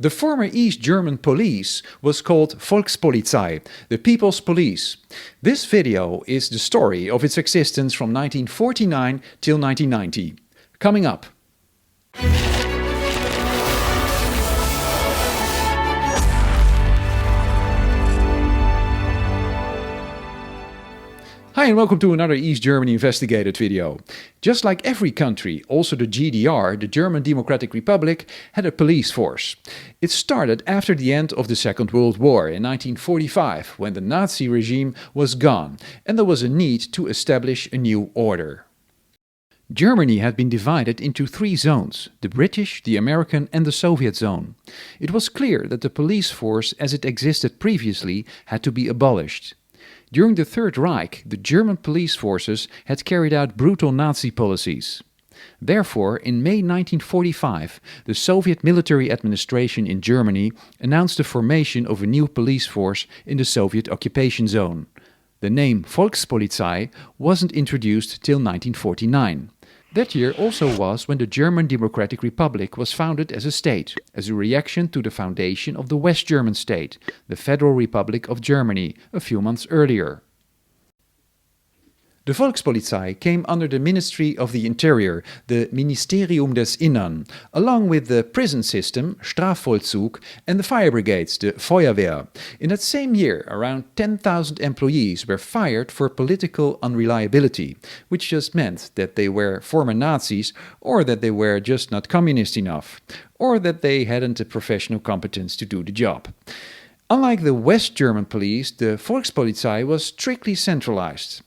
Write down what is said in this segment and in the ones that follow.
The former East German police was called Volkspolizei, the People's Police. This video is the story of its existence from 1949 till 1990. Coming up. Hi and welcome to another East Germany investigated video. Just like every country, also the GDR, the German Democratic Republic, had a police force. It started after the end of the Second World War in 1945, when the Nazi regime was gone and there was a need to establish a new order. Germany had been divided into three zones, the British, the American and the Soviet zone. It was clear that the police force as it existed previously had to be abolished. During the Third Reich, the German police forces had carried out brutal Nazi policies. Therefore, in May 1945, the Soviet military administration in Germany announced the formation of a new police force in the Soviet occupation zone. The name Volkspolizei wasn't introduced till 1949. That year also was when the German Democratic Republic was founded as a state, as a reaction to the foundation of the West German state, the Federal Republic of Germany, a few months earlier. The Volkspolizei came under the Ministry of the Interior, the Ministerium des Innern, along with the prison system, Strafvollzug, and the fire brigades, the Feuerwehr. In that same year, around 10,000 employees were fired for political unreliability, which just meant that they were former Nazis, or that they were just not communist enough, or that they hadn't the professional competence to do the job. Unlike the West German police, the Volkspolizei was strictly centralized.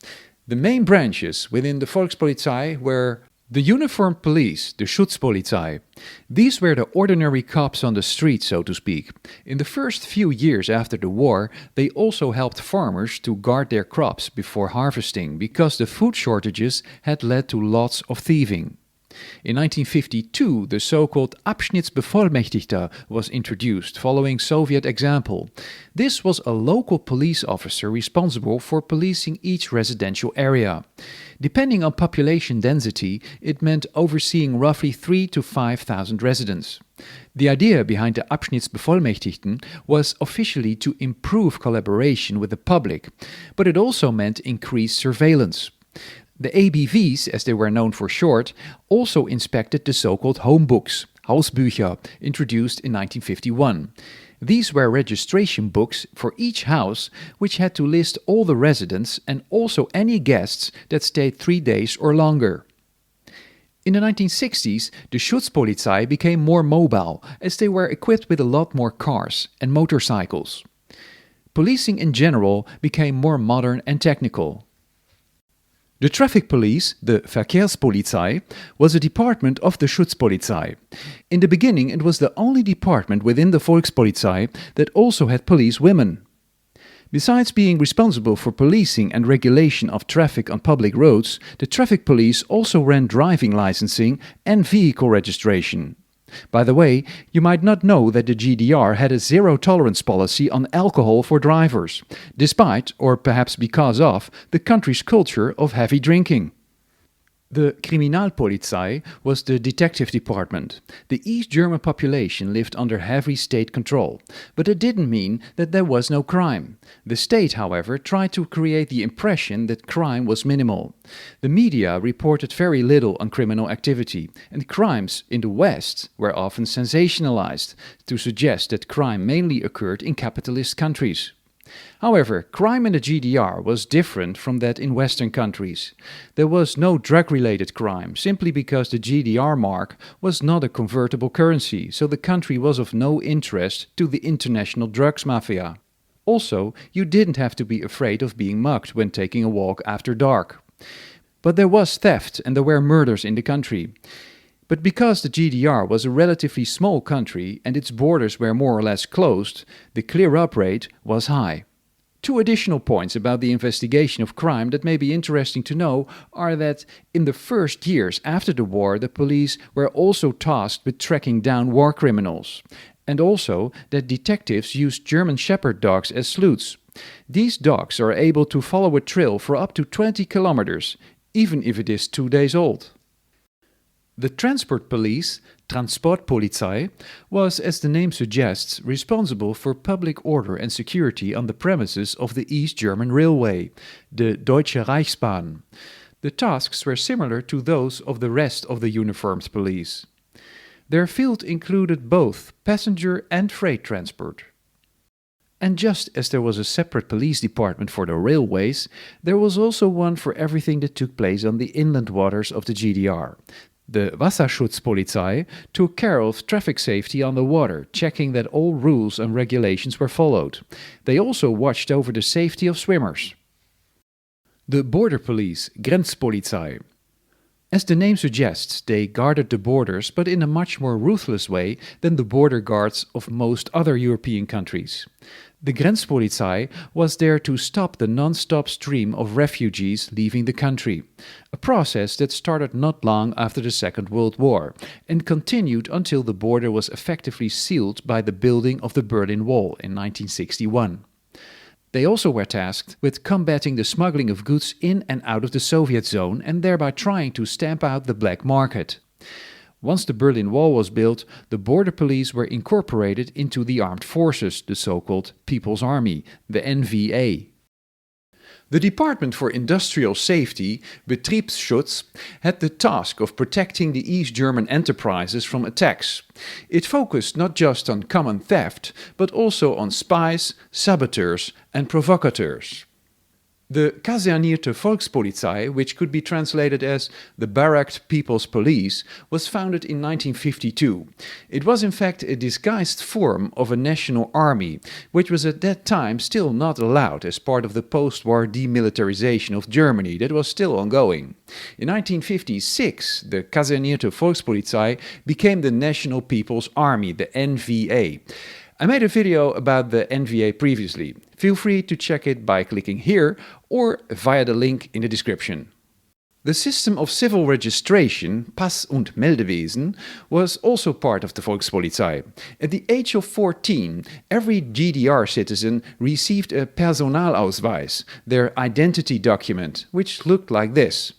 The main branches within the Volkspolizei were the uniformed police, the Schutzpolizei. These were the ordinary cops on the street, so to speak. In the first few years after the war, they also helped farmers to guard their crops before harvesting, because the food shortages had led to lots of thieving. In 1952, the so-called Abschnittsbevollmächtigter was introduced, following Soviet example. This was a local police officer responsible for policing each residential area. Depending on population density, it meant overseeing roughly 3,000 to 5,000 residents. The idea behind the Abschnittsbevollmächtigten was officially to improve collaboration with the public, but it also meant increased surveillance. The ABVs, as they were known for short, also inspected the so-called home books, Hausbücher, introduced in 1951. These were registration books for each house, which had to list all the residents and also any guests that stayed 3 days or longer. In the 1960s, the Schutzpolizei became more mobile, as they were equipped with a lot more cars and motorcycles. Policing in general became more modern and technical. The traffic police, the Verkehrspolizei, was a department of the Schutzpolizei. In the beginning, it was the only department within the Volkspolizei that also had police women. Besides being responsible for policing and regulation of traffic on public roads, the traffic police also ran driving licensing and vehicle registration. By the way, you might not know that the GDR had a zero-tolerance policy on alcohol for drivers, despite, or perhaps because of, the country's culture of heavy drinking. The Kriminalpolizei was the detective department. The East German population lived under heavy state control, but it didn't mean that there was no crime. The state, however, tried to create the impression that crime was minimal. The media reported very little on criminal activity, and crimes in the West were often sensationalized to suggest that crime mainly occurred in capitalist countries. However, crime in the GDR was different from that in Western countries. There was no drug-related crime, simply because the GDR mark was not a convertible currency, so the country was of no interest to the international drugs mafia. Also, you didn't have to be afraid of being mugged when taking a walk after dark. But there was theft and there were murders in the country. But because the GDR was a relatively small country and its borders were more or less closed, the clear-up rate was high. Two additional points about the investigation of crime that may be interesting to know are that in the first years after the war, the police were also tasked with tracking down war criminals. And also that detectives used German Shepherd dogs as sleuths. These dogs are able to follow a trail for up to 20 kilometers, even if it is 2 days old. The transport police, Transportpolizei, was, as the name suggests, responsible for public order and security on the premises of the East German Railway, the Deutsche Reichsbahn. The tasks were similar to those of the rest of the uniformed police. Their field included both passenger and freight transport. And just as there was a separate police department for the railways, there was also one for everything that took place on the inland waters of the GDR. The Wasserschutzpolizei took care of traffic safety on the water, checking that all rules and regulations were followed. They also watched over the safety of swimmers. The border police, Grenzpolizei. As the name suggests, they guarded the borders, but in a much more ruthless way than the border guards of most other European countries. The Grenzpolizei was there to stop the non-stop stream of refugees leaving the country, a process that started not long after the Second World War and continued until the border was effectively sealed by the building of the Berlin Wall in 1961. They also were tasked with combating the smuggling of goods in and out of the Soviet zone and thereby trying to stamp out the black market. Once the Berlin Wall was built, the border police were incorporated into the armed forces, the so-called People's Army, the NVA. The Department for Industrial Safety, Betriebsschutz, had the task of protecting the East German enterprises from attacks. It focused not just on common theft, but also on spies, saboteurs and provocateurs. The Kasernierte Volkspolizei, which could be translated as the Barracked People's Police, was founded in 1952. It was in fact a disguised form of a national army, which was at that time still not allowed as part of the post-war demilitarization of Germany that was still ongoing. In 1956, the Kasernierte Volkspolizei became the National People's Army, the NVA. I made a video about the NVA previously. Feel free to check it by clicking here or via the link in the description. The system of civil registration, Pass- und Meldewesen, was also part of the Volkspolizei. At the age of 14, every GDR citizen received a Personalausweis, their identity document, which looked like this.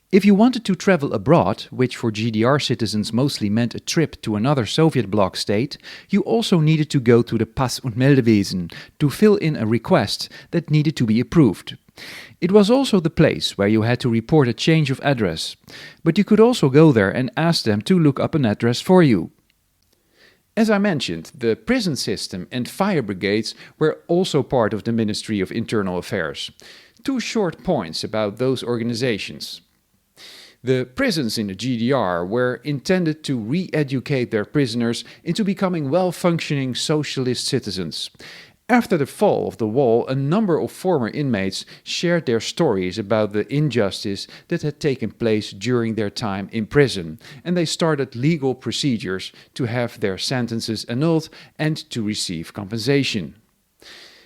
If you wanted to travel abroad, which for GDR citizens mostly meant a trip to another Soviet bloc state, you also needed to go to the Pass- und Meldewesen to fill in a request that needed to be approved. It was also the place where you had to report a change of address, but you could also go there and ask them to look up an address for you. As I mentioned, the prison system and fire brigades were also part of the Ministry of Internal Affairs. Two short points about those organizations. The prisons in the GDR were intended to re-educate their prisoners into becoming well-functioning socialist citizens. After the fall of the wall, a number of former inmates shared their stories about the injustice that had taken place during their time in prison, and they started legal procedures to have their sentences annulled and to receive compensation.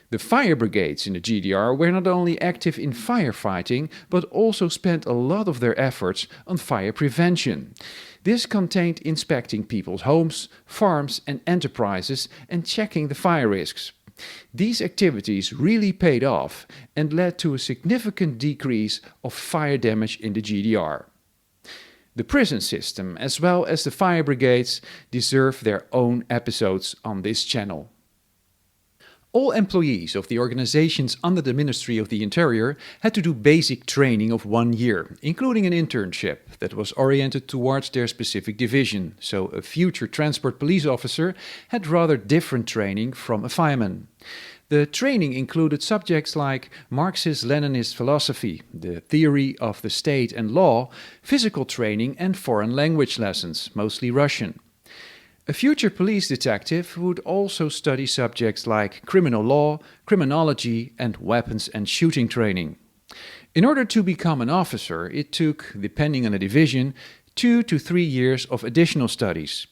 The fire brigades in the GDR were not only active in firefighting, but also spent a lot of their efforts on fire prevention. This contained inspecting people's homes, farms and enterprises and checking the fire risks. These activities really paid off and led to a significant decrease of fire damage in the GDR. The prison system, as well as the fire brigades, deserve their own episodes on this channel. All employees of the organizations under the Ministry of the Interior had to do basic training of 1 year, including an internship that was oriented towards their specific division, so a future transport police officer had rather different training from a fireman. The training included subjects like Marxist-Leninist philosophy, the theory of the state and law, physical training and foreign language lessons, mostly Russian. A future police detective would also study subjects like criminal law, criminology, and weapons and shooting training. In order to become an officer, it took, depending on the division, 2 to 3 years of additional studies.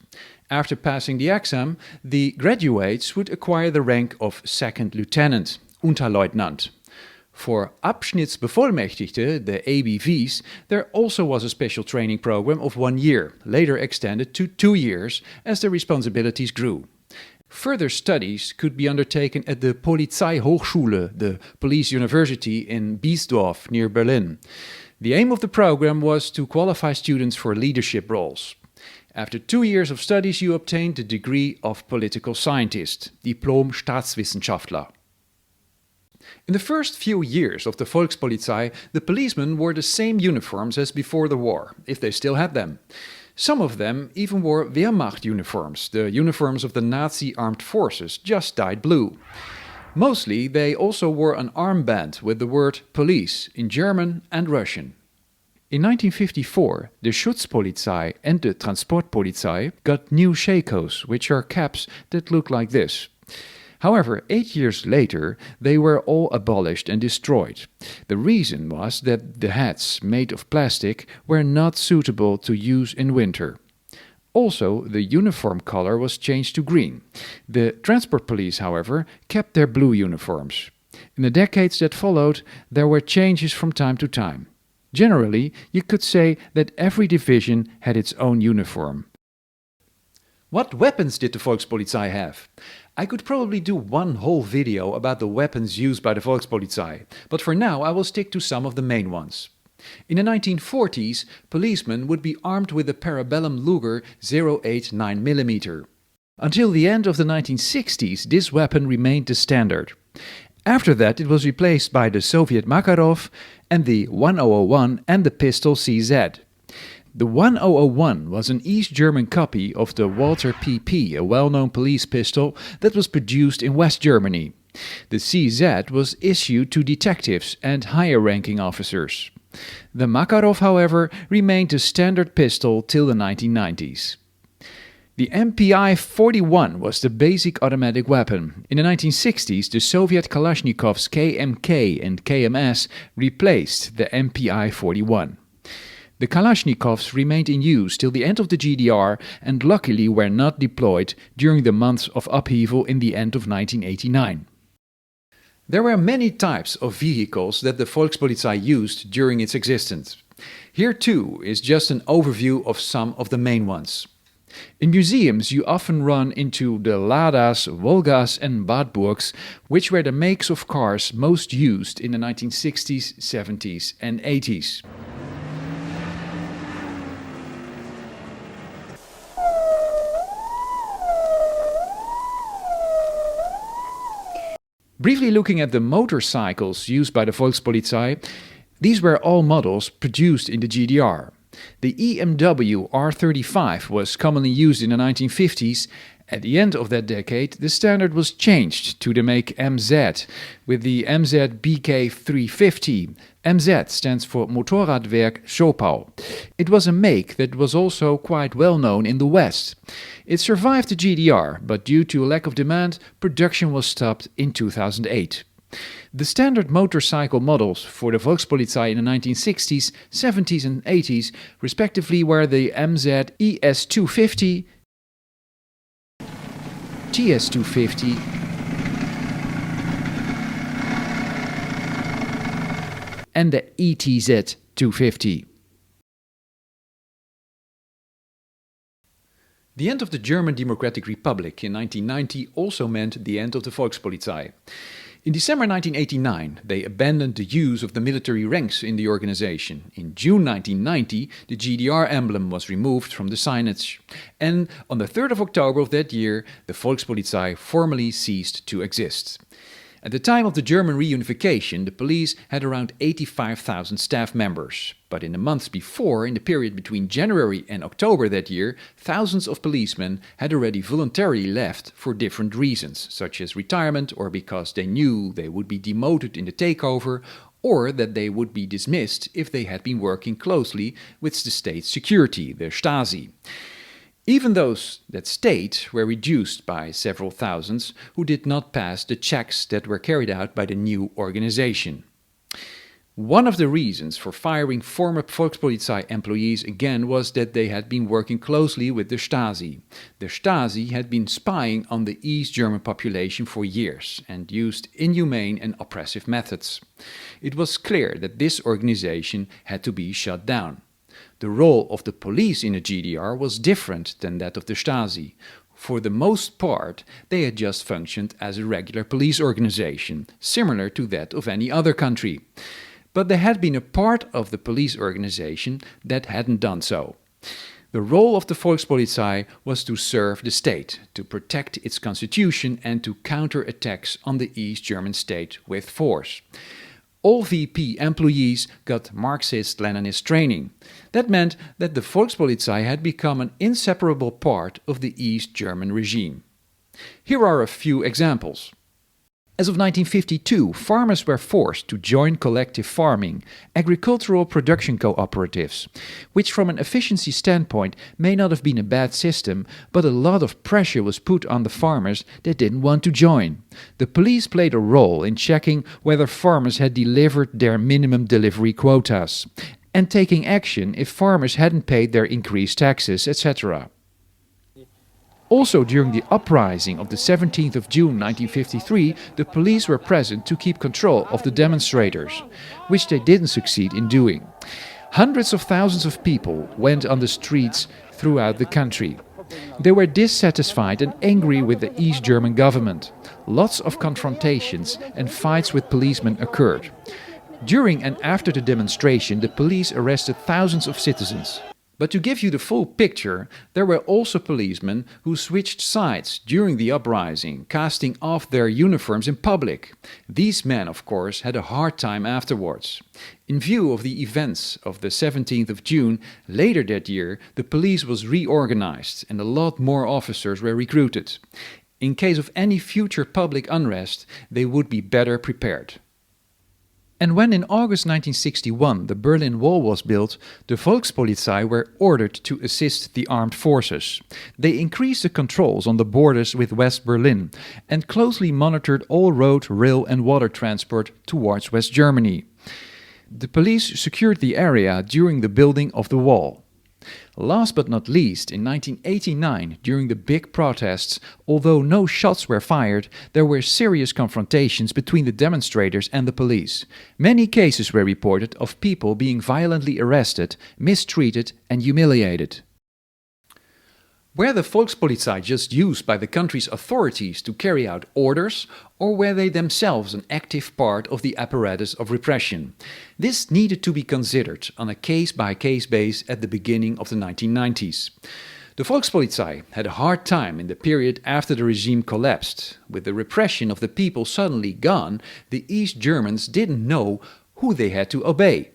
After passing the exam, the graduates would acquire the rank of second lieutenant, Unterleutnant. For Abschnittsbevollmächtigte, the ABVs, there also was a special training program of 1 year, later extended to 2 years as the responsibilities grew. Further studies could be undertaken at the Polizeihochschule, the police university in Biesdorf near Berlin. The aim of the program was to qualify students for leadership roles. After 2 years of studies you obtained the degree of political scientist, Diplom Staatswissenschaftler. In the first few years of the Volkspolizei, the policemen wore the same uniforms as before the war, if they still had them. Some of them even wore Wehrmacht uniforms, the uniforms of the Nazi armed forces, just dyed blue. Mostly they also wore an armband with the word police in German and Russian. In 1954, the Schutzpolizei and the Transportpolizei got new shakos, which are caps that look like this. However, 8 years later, they were all abolished and destroyed. The reason was that the hats, made of plastic, were not suitable to use in winter. Also, the uniform color was changed to green. The transport police, however, kept their blue uniforms. In the decades that followed, there were changes from time to time. Generally, you could say that every division had its own uniform. What weapons did the Volkspolizei have? I could probably do one whole video about the weapons used by the Volkspolizei, but for now I will stick to some of the main ones. In the 1940s, policemen would be armed with the Parabellum Luger 089mm. Until the end of the 1960s, this weapon remained the standard. After that, it was replaced by the Soviet Makarov and the 1001 and the pistol CZ. The 1001 was an East German copy of the Walter PP, a well-known police pistol that was produced in West Germany. The CZ was issued to detectives and higher-ranking officers. The Makarov, however, remained the standard pistol till the 1990s. The MPI-41 was the basic automatic weapon. In the 1960s, the Soviet Kalashnikovs KMK and KMS replaced the MPI-41. The Kalashnikovs remained in use till the end of the GDR and luckily were not deployed during the months of upheaval in the end of 1989. There were many types of vehicles that the Volkspolizei used during its existence. Here too is just an overview of some of the main ones. In museums you often run into the Ladas, Volgas and Wartburgs, which were the makes of cars most used in the 1960s, 70s and 80s. Briefly looking at the motorcycles used by the Volkspolizei, these were all models produced in the GDR. The EMW R35 was commonly used in the 1950s. At the end of that decade, the standard was changed to the make MZ, with the MZ BK350. MZ stands for Motorradwerk Schopau. It was a make that was also quite well known in the West. It survived the GDR, but due to a lack of demand, production was stopped in 2008. The standard motorcycle models for the Volkspolizei in the 1960s, 70s and 80s respectively were the MZ ES250, TS250 and the ETZ250. The end of the German Democratic Republic in 1990 also meant the end of the Volkspolizei. In December 1989, they abandoned the use of the military ranks in the organization. In June 1990, the GDR emblem was removed from the signage. And on the 3rd of October of that year, the Volkspolizei formally ceased to exist. At the time of the German reunification, the police had around 85,000 staff members. But in the months before, in the period between January and October that year, thousands of policemen had already voluntarily left for different reasons, such as retirement or because they knew they would be demoted in the takeover, or that they would be dismissed if they had been working closely with the state's security, the Stasi. Even those that stayed were reduced by several thousands who did not pass the checks that were carried out by the new organization. One of the reasons for firing former Volkspolizei employees again was that they had been working closely with the Stasi. The Stasi had been spying on the East German population for years and used inhumane and oppressive methods. It was clear that this organization had to be shut down. The role of the police in the GDR was different than that of the Stasi. For the most part, they had just functioned as a regular police organization, similar to that of any other country. But there had been a part of the police organization that hadn't done so. The role of the Volkspolizei was to serve the state, to protect its constitution and to counter attacks on the East German state with force. All VP employees got Marxist-Leninist training. That meant that the Volkspolizei had become an inseparable part of the East German regime. Here are a few examples. As of 1952, farmers were forced to join collective farming, agricultural production cooperatives, which from an efficiency standpoint may not have been a bad system, but a lot of pressure was put on the farmers that didn't want to join. The police played a role in checking whether farmers had delivered their minimum delivery quotas, and taking action if farmers hadn't paid their increased taxes, etc. Also during the uprising of the 17th of June 1953, the police were present to keep control of the demonstrators, which they didn't succeed in doing. Hundreds of thousands of people went on the streets throughout the country. They were dissatisfied and angry with the East German government. Lots of confrontations and fights with policemen occurred. During and after the demonstration, the police arrested thousands of citizens. But to give you the full picture, there were also policemen who switched sides during the uprising, casting off their uniforms in public. These men, of course, had a hard time afterwards. In view of the events of the 17th of June, later that year, the police was reorganized and a lot more officers were recruited. In case of any future public unrest, they would be better prepared. And when in August 1961 the Berlin Wall was built, the Volkspolizei were ordered to assist the armed forces. They increased the controls on the borders with West Berlin and closely monitored all road, rail and water transport towards West Germany. The police secured the area during the building of the wall. Last but not least, in 1989, during the big protests, although no shots were fired, there were serious confrontations between the demonstrators and the police. Many cases were reported of people being violently arrested, mistreated and humiliated. Were the Volkspolizei just used by the country's authorities to carry out orders, or were they themselves an active part of the apparatus of repression? This needed to be considered on a case-by-case basis at the beginning of the 1990s. The Volkspolizei had a hard time in the period after the regime collapsed. With the repression of the people suddenly gone, the East Germans didn't know who they had to obey.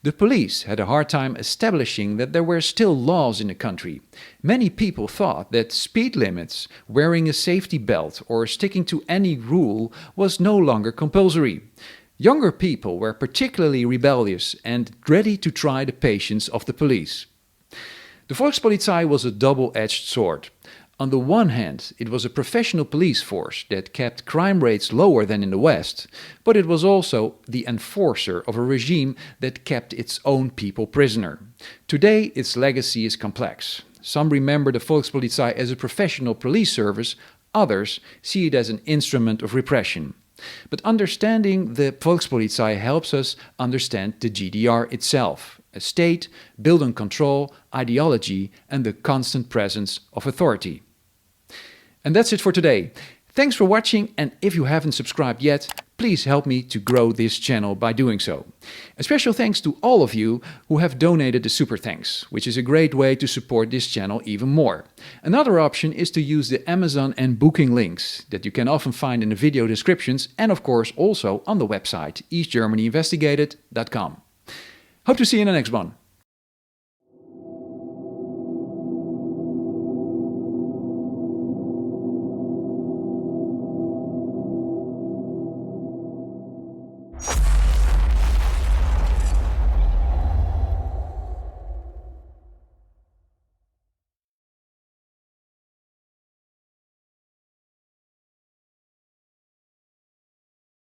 The police had a hard time establishing that there were still laws in the country. Many people thought that speed limits, wearing a safety belt or sticking to any rule was no longer compulsory. Younger people were particularly rebellious and ready to try the patience of the police. The Volkspolizei was a double-edged sword. On the one hand, it was a professional police force that kept crime rates lower than in the West, but it was also the enforcer of a regime that kept its own people prisoner. Today, its legacy is complex. Some remember the Volkspolizei as a professional police service, others see it as an instrument of repression. But understanding the Volkspolizei helps us understand the GDR itself, a state built on control, ideology and the constant presence of authority. And that's it for today. Thanks for watching, and if you haven't subscribed yet, please help me to grow this channel by doing so. A special thanks to all of you who have donated the super thanks, which is a great way to support this channel even more. Another option is to use the Amazon and booking links that you can often find in the video descriptions and of course also on the website eastgermanyinvestigated.com. Hope to see you in the next one.